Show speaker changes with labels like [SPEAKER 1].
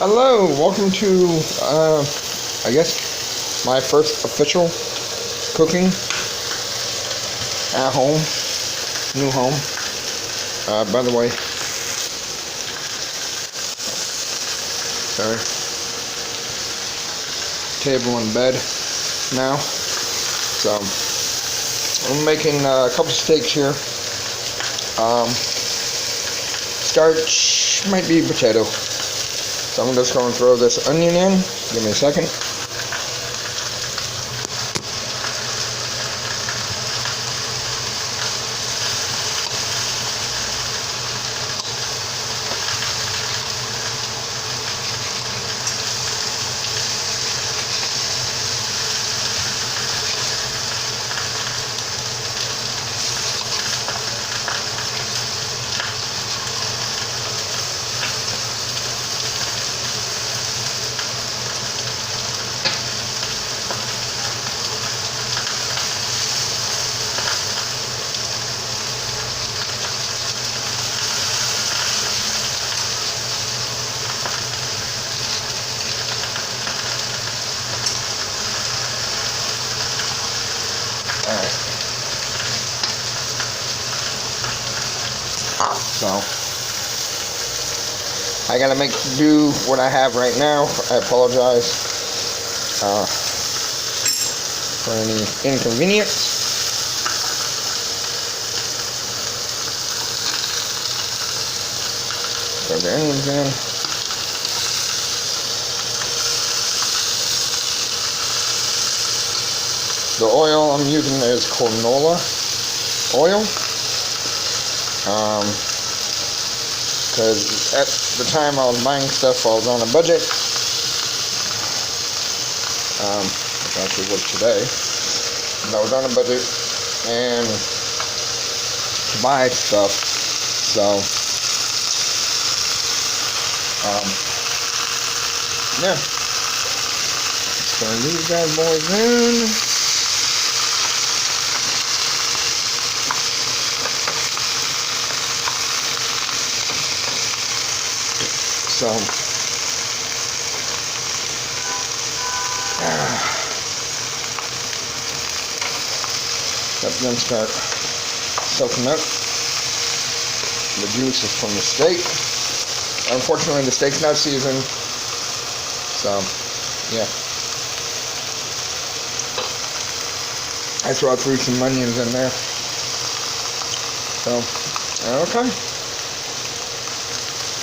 [SPEAKER 1] Hello, welcome to, I guess, my first official cooking at home, new home. By the way, sorry, table and bed now. So, I'm making a couple steaks here. Starch might be potato. So I'm just going to throw this onion in. Give me a second. Alright. So, I gotta do what I have right now. I apologize for any inconvenience. Throw the onions in. The oil I'm using is canola oil, because at the time I was buying stuff, I was on a budget. It actually was today, and I was on a budget and to buy stuff, so yeah, just gonna leave these bad boys in. So, let them start soaking up the juices from the steak. Unfortunately, the steak's not seasoned, so yeah. I threw some onions in there. So, okay.